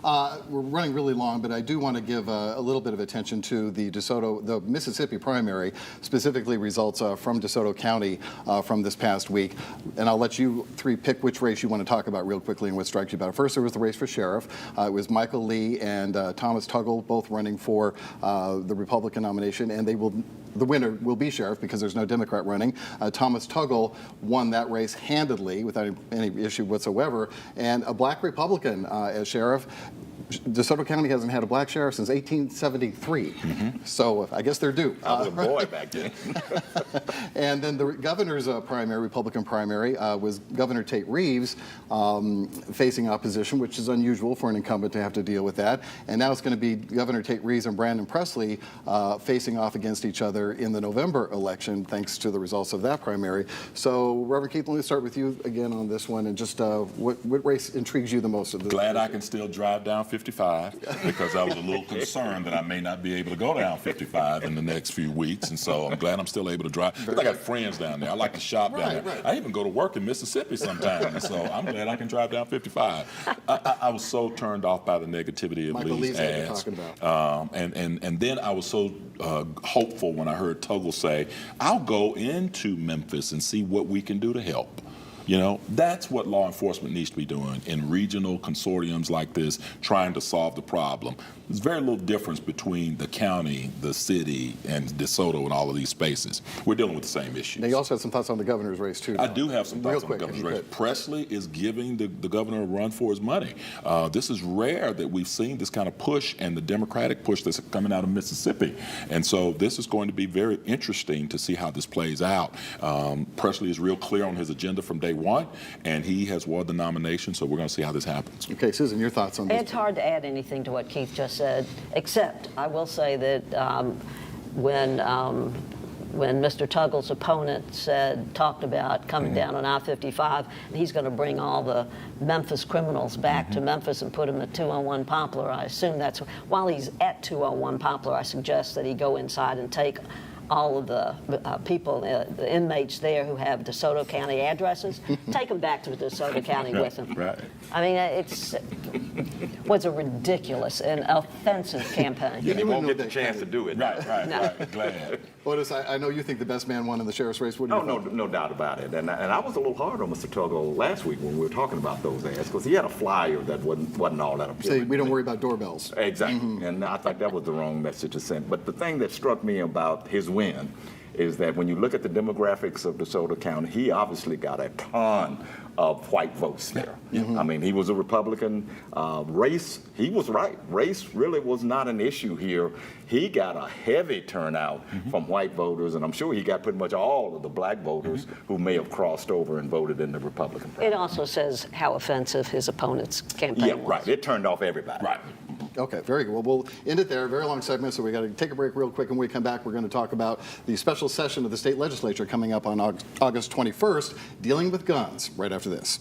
We're running really long, but I do want to give a little bit of attention to the DeSoto, the Mississippi primary, specifically results from DeSoto County from this past week. And I'll let you three pick which race you want to talk about real quickly and what strikes you about it. First, there was the race for sheriff. It was Michael Lee and Thomas Tuggle both running for the Republican nomination, and the winner will be sheriff because there's no Democrat running. Thomas Tuggle won that race handedly without any issue whatsoever, and a black Republican as sheriff. DeSoto County hasn't had a black sheriff since 1873, so I guess they're due. I was a boy back then. And then the governor's primary, Republican primary, was Governor Tate Reeves facing opposition, which is unusual for an incumbent to have to deal with that. And now it's going to be Governor Tate Reeves and Brandon Presley facing off against each other in the November election, thanks to the results of that primary. So, Reverend Keith, let me start with you again on this one, and just what race intrigues you the most of this? Glad I can still drive down 55 because I was a little concerned that I may not be able to go down 55 in the next few weeks, and so I'm glad I'm still able to drive. Because I got friends down there. I like to shop down there. Right. I even go to work in Mississippi sometimes, and so I'm glad I can drive down 55. I was so turned off by the negativity of Lee's ads. And then I was so hopeful when I heard Tuggle say, I'll go into Memphis and see what we can do to help. You know, that's what law enforcement needs to be doing in regional consortiums like this, trying to solve the problem. There's very little difference between the county, the city, and DeSoto and all of these spaces. We're dealing with the same issues. Now, you also have some thoughts on the governor's race, too. I do have some thoughts on the quick, governor's race. Presley is giving the governor a run for his money. This is rare that we've seen this kind of push and the Democratic push that's coming out of Mississippi. And so this is going to be very interesting to see how this plays out. Presley is real clear on his agenda from day one, and he has won the nomination, so we're going to see how this happens. Okay, Susan, your thoughts on this? It's hard to add anything to what Keith just said, except I will say that when Mr. Tuggle's opponent talked about coming down on I-55, and he's going to bring all the Memphis criminals back to Memphis and put them at 201 Poplar, I assume that's, while he's at 201 Poplar, I suggest that he go inside and take all of the people, the inmates there who have DeSoto County addresses, take them back to DeSoto County with them. Right. I mean, was a ridiculous and offensive campaign. You won't get the chance to do it. Right, glad. Otis, I know you think the best man won in the sheriff's race. What do you think? No doubt about it. And I was a little hard on Mr. Tuggle last week when we were talking about those ads, because he had a flyer that wasn't all that appealing. Say, we don't worry about doorbells. Exactly. And I thought that was the wrong message to send. But the thing that struck me about his win is that when you look at the demographics of DeSoto County, he obviously got a ton of white votes there. I mean, he was a Republican. Race, he was right. Race really was not an issue here. He got a heavy turnout from white voters, and I'm sure he got pretty much all of the black voters who may have crossed over and voted in the Republican Party. It also says how offensive his opponent's campaign was. Right. It turned off everybody. Right. Okay, very good. Well, we'll end it there. Very long segment, so we got to take a break real quick. And when we come back, we're going to talk about the special session of the state legislature coming up on August 21st, dealing with guns, right after this.